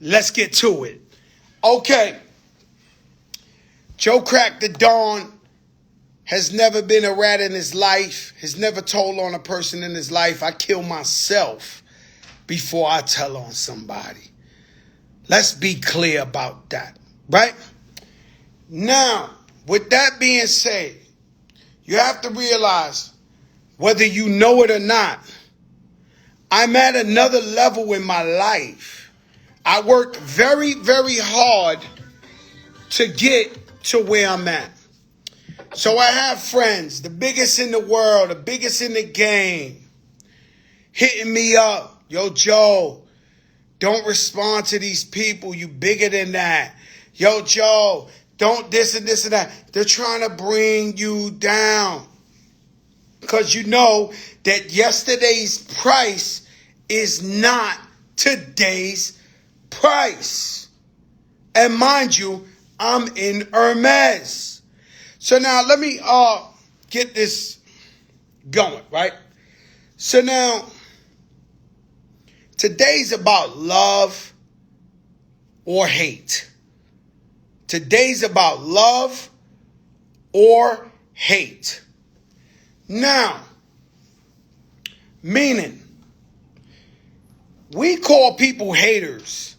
Let's get to it. Okay. Joe Crack the Dawn has never been a rat in his life, has never told on a person in his life. I kill myself before I tell on somebody. Let's be clear about that, right? Now, with that being said, you have to realize, whether you know it or not, I'm at another level in my life. I worked very, very hard to get to where I'm at. So I have friends, the biggest in the world, the biggest in the game, hitting me up. Yo, Joe, don't respond to these people. You bigger than that. Yo, Joe, don't this and this and that. They're trying to bring you down. Because you know that yesterday's price is not today's price. And mind you, I'm in Hermes. So now let me get this going, right? So now, today's about love or hate. Today's about love or hate. Now, meaning, we call people haters,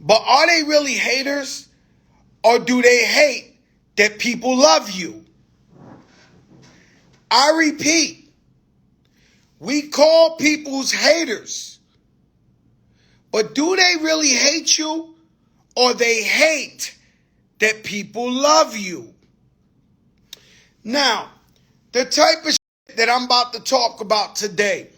but are they really haters, or do they hate that people love you? I repeat, we call people's haters, but do they really hate you, or they hate that people love you? Now, the type of shit that I'm about to talk about today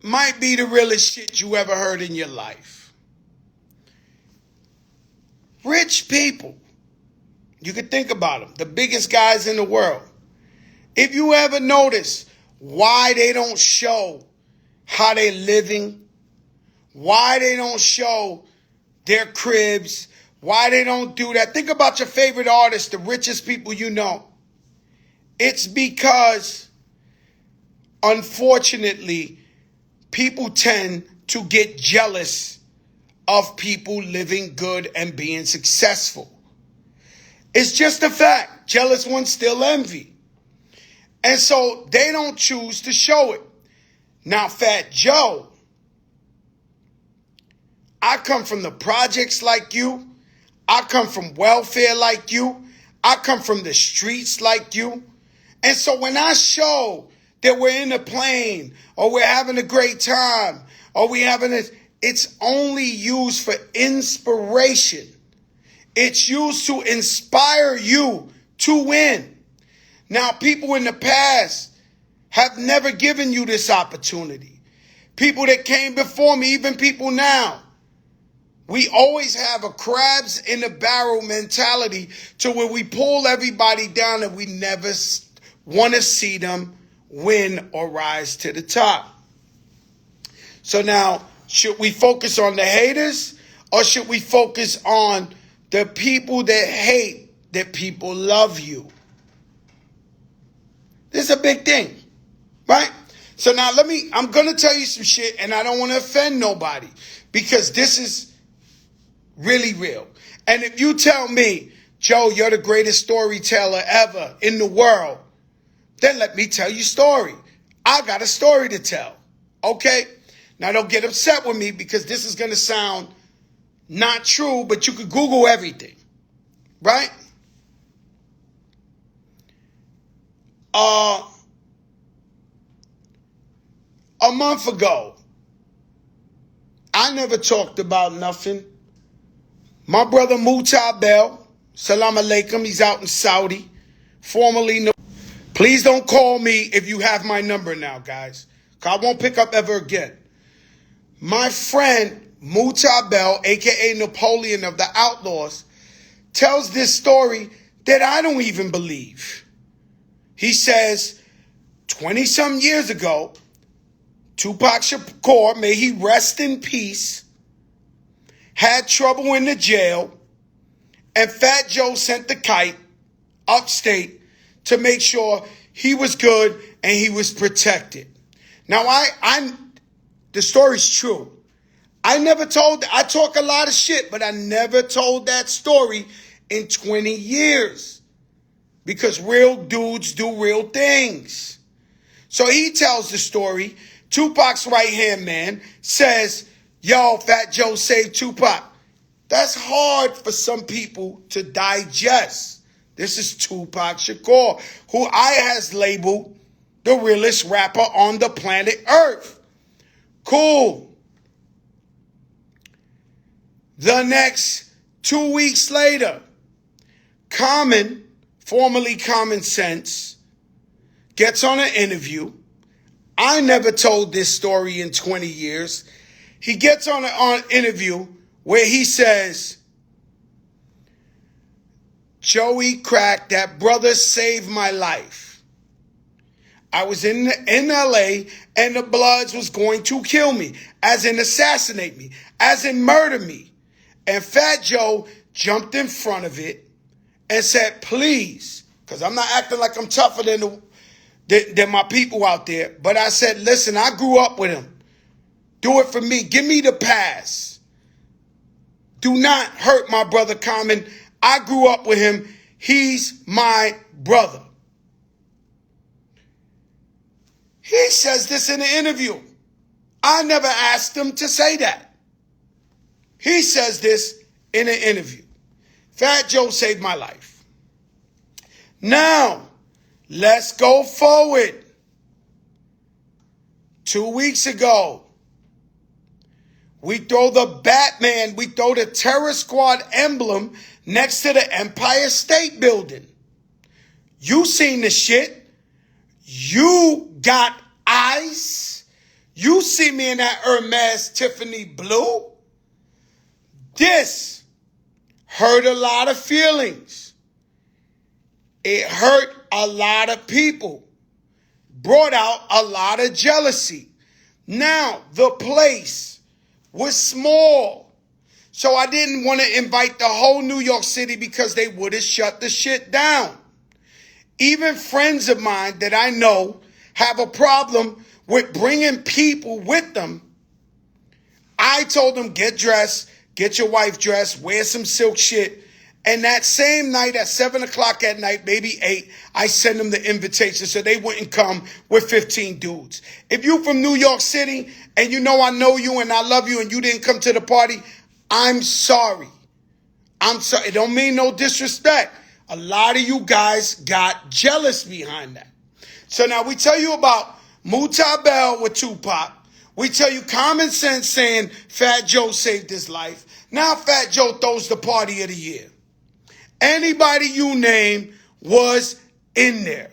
might be the realest shit you ever heard in your life. Rich people, you could think about them, the biggest guys in the world. If you ever notice why they don't show how they're living, why they don't show their cribs, why they don't do that, think about your favorite artists, the richest people you know. It's because, unfortunately, people tend to get jealous of people living good and being successful. It's just a fact. Jealous ones still envy. And so they don't choose to show it. Now, Fat Joe, I come from the projects like you. I come from welfare like you. I come from the streets like you. And so when I show that we're in a plane, or we're having a great time, or we having this, it's only used for inspiration. It's used to inspire you to win. Now, people in the past have never given you this opportunity. People that came before me, even people now. We always have a crabs in the barrel mentality to where we pull everybody down and we never want to see them win or rise to the top. So now, should we focus on the haters, or should we focus on the people that hate that people love you? This is a big thing, right? So now I'm going to tell you some shit, and I don't want to offend nobody, because this is really real. And if you tell me, Joe, you're the greatest storyteller ever in the world, then let me tell you a story. I got a story to tell, okay? Now, don't get upset with me, because this is going to sound not true, but you could Google everything, right? A month ago, I never talked about nothing. My brother Mutabel, salam alaikum, he's out in Saudi, formerly known. Please don't call me if you have my number now, guys, because I won't pick up ever again. My friend Mutabel, a.k.a. Napoleon of the Outlaws, tells this story that I don't even believe. He says, 20-some years ago, Tupac Shakur, may he rest in peace, had trouble in the jail, and Fat Joe sent the kite upstate to make sure he was good and he was protected. Now, the story's true. I talk a lot of shit, but I never told that story in 20 years. Because real dudes do real things. So he tells the story. Tupac's right-hand man says, yo, Fat Joe saved Tupac. That's hard for some people to digest. This is Tupac Shakur, who I has labeled the realest rapper on the planet Earth. Cool. The next 2 weeks later, Common, formerly Common Sense, gets on an interview. I never told this story in 20 years. He gets on an interview where he says, Joey Crack, that brother saved my life. I was in LA and the Bloods was going to kill me, as in assassinate me, as in murder me. And Fat Joe jumped in front of it and said, please, because I'm not acting like I'm tougher than my people out there. But I said, listen, I grew up with him. Do it for me. Give me the pass. Do not hurt my brother Common. I grew up with him. He's my brother. He says this in an interview. I never asked him to say that. He says this in an interview. Fat Joe saved my life. Now, let's go forward. 2 weeks ago, we throw the Batman, we throw the Terror Squad emblem next to the Empire State Building. You seen the shit. You got eyes. You see me in that Hermes Tiffany blue. This hurt a lot of feelings. It hurt a lot of people. Brought out a lot of jealousy. Now, the place was small. So I didn't want to invite the whole New York City because they would have shut the shit down. Even friends of mine that I know have a problem with bringing people with them. I told them, get dressed, get your wife dressed, wear some silk shit. And that same night at 7 o'clock at night, maybe 8, I send them the invitation so they wouldn't come with 15 dudes. If you from New York City and you know I know you and I love you and you didn't come to the party, I'm sorry. I'm sorry. It don't mean no disrespect. A lot of you guys got jealous behind that. So now we tell you about Muta Bell with Tupac. We tell you Common Sense saying Fat Joe saved his life. Now Fat Joe throws the party of the year. Anybody you name was in there.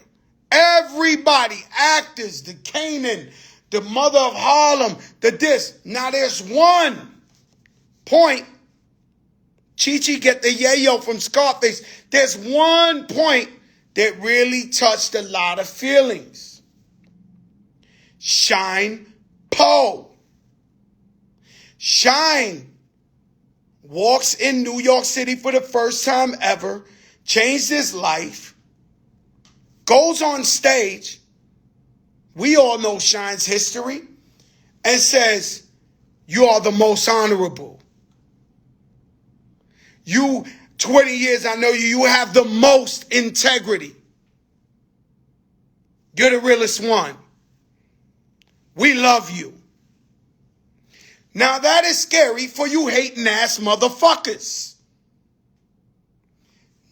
Everybody, actors, the Canaan, the mother of Harlem, the this. Now there's one point. Chi-Chi get the yayo from Scarface. There's one point that really touched a lot of feelings. Shine Poe. Shine walks in New York City for the first time ever, changed his life, goes on stage, we all know Shine's history, and says, you are the most honorable. You, 20 years I know you, you have the most integrity. You're the realest one. We love you. Now that is scary for you hating ass motherfuckers.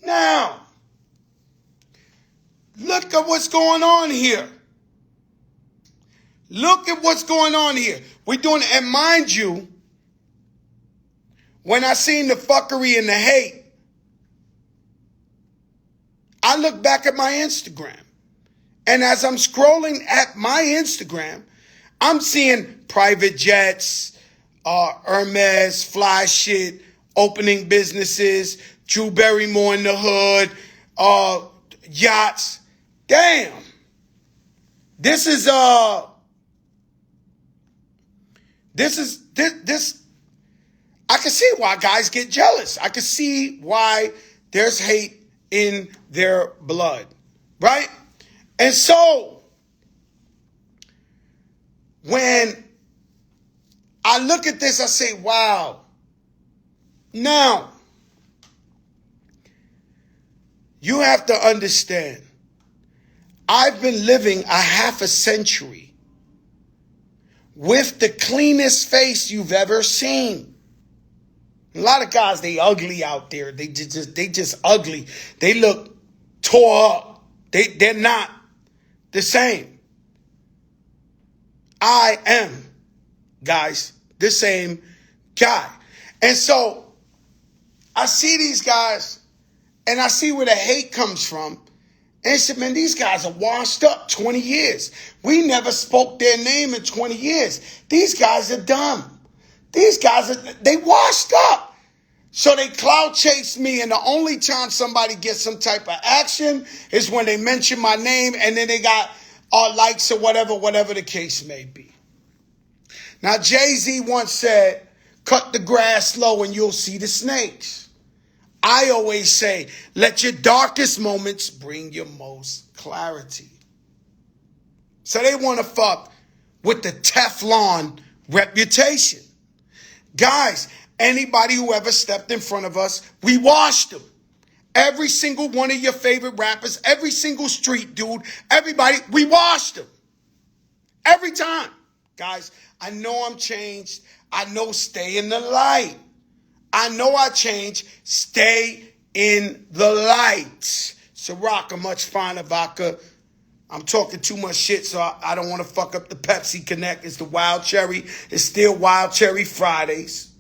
Now, look at what's going on here. Look at what's going on here. We're doing, and mind you, when I seen the fuckery and the hate, I look back at my Instagram. And as I'm scrolling at my Instagram, I'm seeing private jets, Hermes, fly shit, opening businesses, Drew Barrymore in the hood, yachts. Damn. This, I can see why guys get jealous. I can see why there's hate in their blood, right? And so, when I look at this, I say, wow. Now, you have to understand, I've been living a half a century with the cleanest face you've ever seen. A lot of guys, they ugly out there. They just ugly. They look tore up. They're not the same. I am, guys, the same guy. And so I see these guys and I see where the hate comes from. And I said, man, these guys are washed up 20 years. We never spoke their name in 20 years. These guys are dumb. These guys, they washed up. So they clout chase me, and the only time somebody gets some type of action is when they mention my name, and then they got likes or whatever the case may be. Now, Jay-Z once said, cut the grass low and you'll see the snakes. I always say, let your darkest moments bring your most clarity. So they want to fuck with the Teflon reputation. Guys, anybody who ever stepped in front of us, we washed them. Every single one of your favorite rappers, every single street dude, everybody, we washed them. Every time. Guys, I know I'm changed. I know stay in the light. I know I changed. Stay in the light. Ciroc, a much finer vodka. I'm talking too much shit, so I don't want to fuck up the Pepsi Connect. It's the Wild Cherry. It's still Wild Cherry Fridays.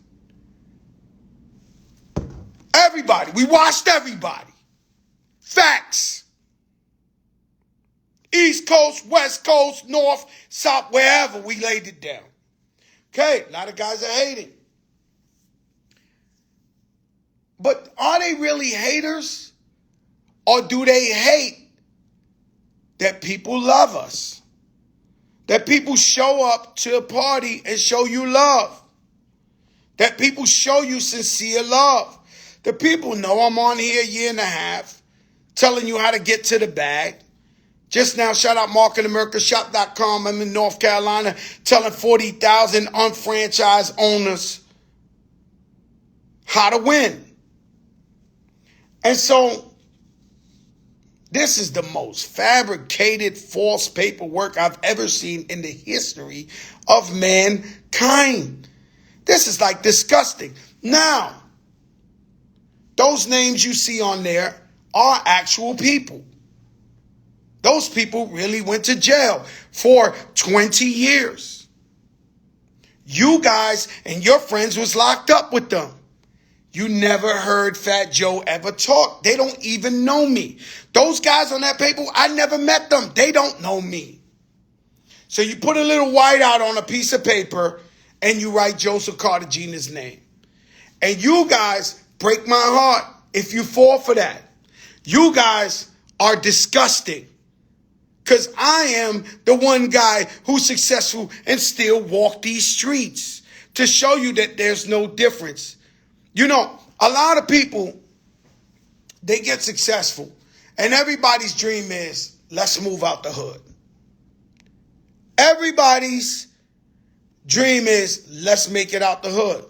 Everybody. We washed everybody. Facts. East Coast, West Coast, North, South, wherever we laid it down. Okay, a lot of guys are hating. But are they really haters? Or do they hate that people love us? That people show up to a party and show you love? That people show you sincere love? The people know I'm on here a year and a half telling you how to get to the bag. Just now, shout out marketamericaShop.com. I'm in North Carolina telling 40,000 unfranchised owners how to win. And so this is the most fabricated false paperwork I've ever seen in the history of mankind. This is like disgusting. Now, those names you see on there are actual people. Those people really went to jail for 20 years. You guys and your friends was locked up with them. You never heard Fat Joe ever talk. They don't even know me. Those guys on that paper, I never met them. They don't know me. So you put a little whiteout on a piece of paper and you write Joseph Cartagena's name. And you guys break my heart if you fall for that. You guys are disgusting. Because I am the one guy who's successful and still walk these streets to show you that there's no difference. You know, a lot of people, they get successful and everybody's dream is, let's move out the hood. Everybody's dream is, let's make it out the hood.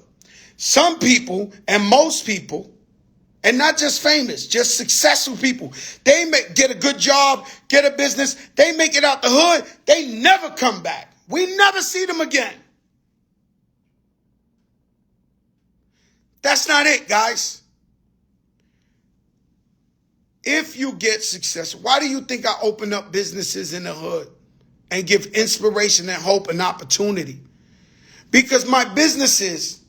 Some people and most people, and not just famous, just successful people, they get a good job, get a business, they make it out the hood, they never come back. We never see them again. That's not it, guys. If you get successful, why do you think I open up businesses in the hood and give inspiration and hope and opportunity? Because my businesses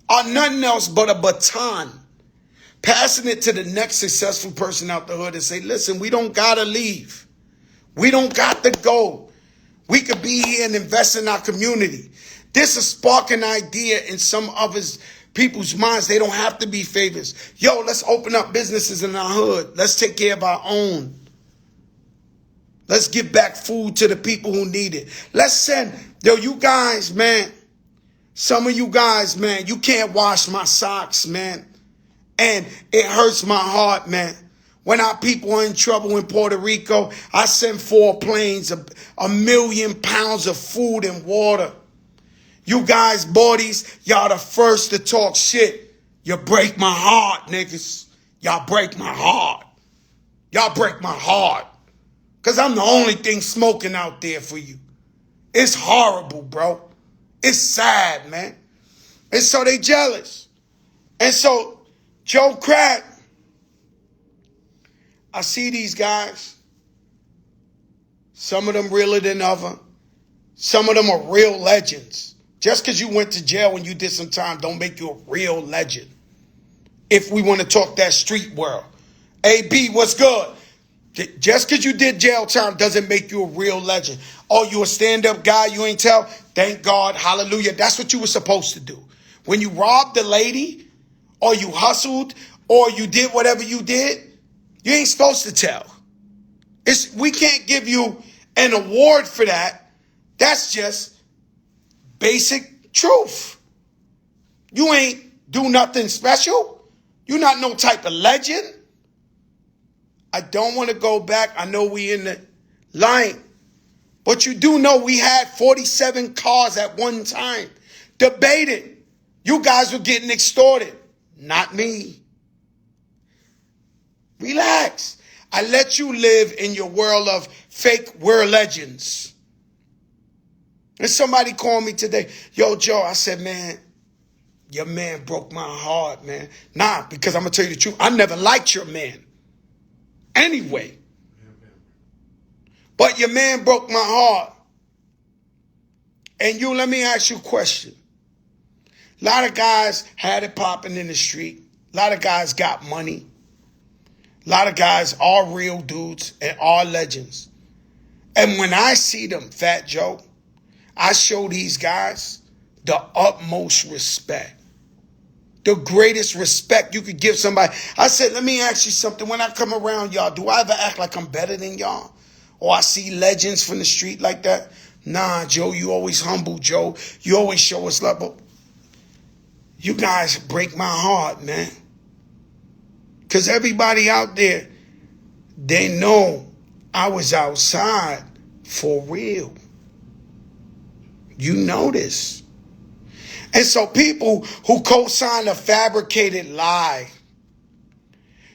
are nothing else but a baton, passing it to the next successful person out the hood and say, listen, we don't got to leave. We don't got to go. We could be here and invest in our community. This is spark an idea in some of his people's minds. They don't have to be favors. Yo, let's open up businesses in our hood. Let's take care of our own. Let's give back food to the people who need it. Let's send, yo, you guys, man, some of you guys, man, you can't wash my socks, man. And it hurts my heart, man. When our people are in trouble in Puerto Rico, I send 4 planes, a million pounds of food and water. You guys, bodies, y'all the first to talk shit. You break my heart, niggas. Y'all break my heart. Y'all break my heart. Because I'm the only thing smoking out there for you. It's horrible, bro. It's sad, man. And so they jealous. And so Joe Crack, I see these guys. Some of them realer than others. Some of them are real legends. Just because you went to jail when you did some time don't make you a real legend. If we want to talk that street world. AB, what's good? Just because you did jail time doesn't make you a real legend. Oh, you a stand-up guy, you ain't tell? Thank God, hallelujah. That's what you were supposed to do. When you robbed the lady, or you hustled, or you did whatever you did, you ain't supposed to tell. We can't give you an award for that. That's just basic truth. You ain't do nothing special. You're not no type of legend. I don't want to go back. I know we in the line. But you do know we had 47 cars at one time. Debated. You guys were getting extorted. Not me. Relax. I let you live in your world of fake world legends. And somebody called me today. Yo, Joe, I said, man, your man broke my heart, man. Nah, because I'm going to tell you the truth. I never liked your man. Anyway. But your man broke my heart. And let me ask you a question. A lot of guys had it popping in the street. A lot of guys got money. A lot of guys are real dudes and are legends. And when I see them, Fat Joe, I show these guys the utmost respect. The greatest respect you could give somebody. I said, let me ask you something. When I come around y'all, do I ever act like I'm better than y'all? Or I see legends from the street like that? Nah, Joe, you always humble, Joe. You always show us love. But you guys break my heart, man. Because everybody out there, they know I was outside for real. You know this. And so people who co-sign a fabricated lie,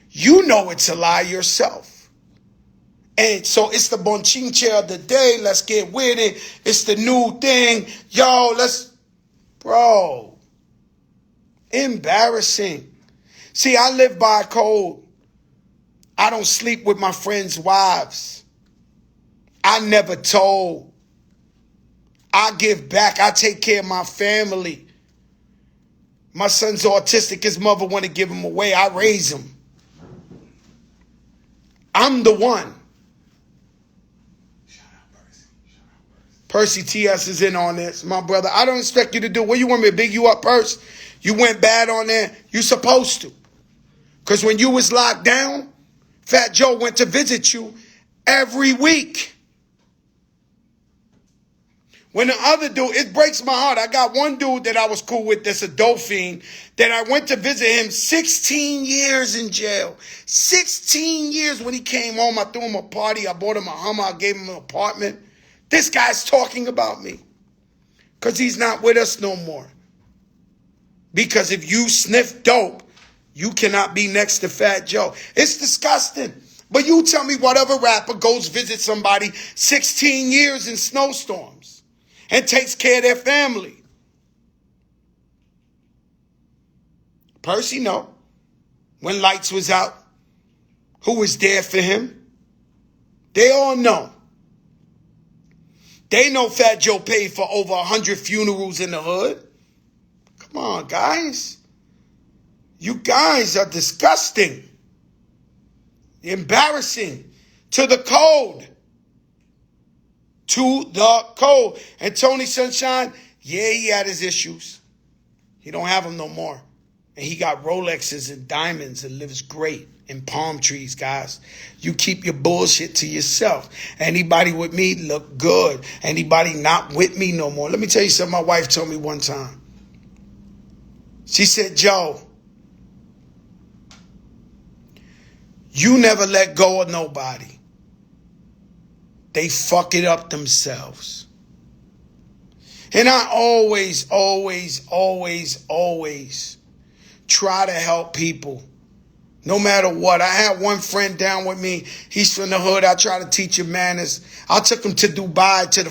you know it's a lie yourself. And so it's the bonchinche of the day. Let's get with it. It's the new thing. Yo, bro. Embarrassing. See, I live by a code. I don't sleep with my friends' wives. I never told. I give back. I take care of my family. My son's autistic. His mother want to give him away. I raise him. I'm the one. Percy TS is in on this. My brother, I don't expect you to do. What you want me to big you up, Percy? You went bad on there. You supposed to. Because when you was locked down, Fat Joe went to visit you every week. When the other dude, it breaks my heart. I got one dude that I was cool with that's a dope fiend that I went to visit him 16 years in jail. 16 years when he came home. I threw him a party. I bought him a Hummer. I gave him an apartment. This guy's talking about me because he's not with us no more. Because if you sniff dope, you cannot be next to Fat Joe. It's disgusting. But you tell me what other rapper goes visit somebody 16 years in snowstorms and takes care of their family. Percy, no. When lights was out, who was there for him? They all know. They know Fat Joe paid for over 100 funerals in the hood. Come on, guys. You guys are disgusting. Embarrassing. To the code. To the code. And Tony Sunshine, yeah, he had his issues. He don't have them no more. And he got Rolexes and diamonds and lives great in palm trees, guys. You keep your bullshit to yourself. Anybody with me look good. Anybody not with me no more. Let me tell you something my wife told me one time. She said, Joe, you never let go of nobody. They fuck it up themselves. And I always try to help people. No matter what. I had one friend down with me. He's from the hood. I try to teach him manners. I took him to Dubai, to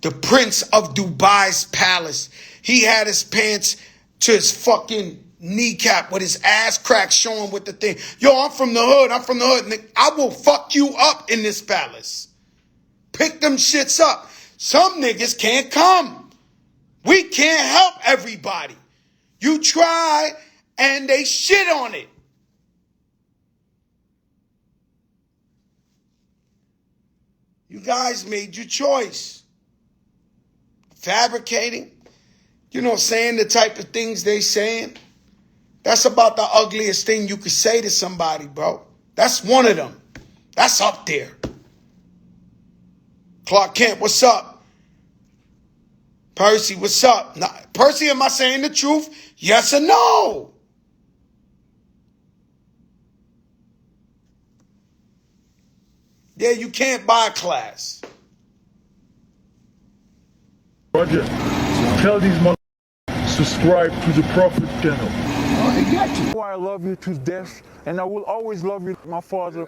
the Prince of Dubai's palace. He had his pants to his fucking kneecap with his ass crack showing with the thing. Yo, I'm from the hood. I will fuck you up in this palace. Pick them shits up. Some niggas can't come. We can't help everybody. You try and they shit on it. You guys made your choice. Fabricating, saying the type of things they saying. That's about the ugliest thing you could say to somebody, bro. That's one of them. That's up there. Clark Kent, what's up? Percy, what's up? Now, Percy, am I saying the truth? Yes or no? Yeah, you can't buy class. Roger, tell these motherfuckers subscribe to the Prophet channel. I love you to death, and I will always love you, my father.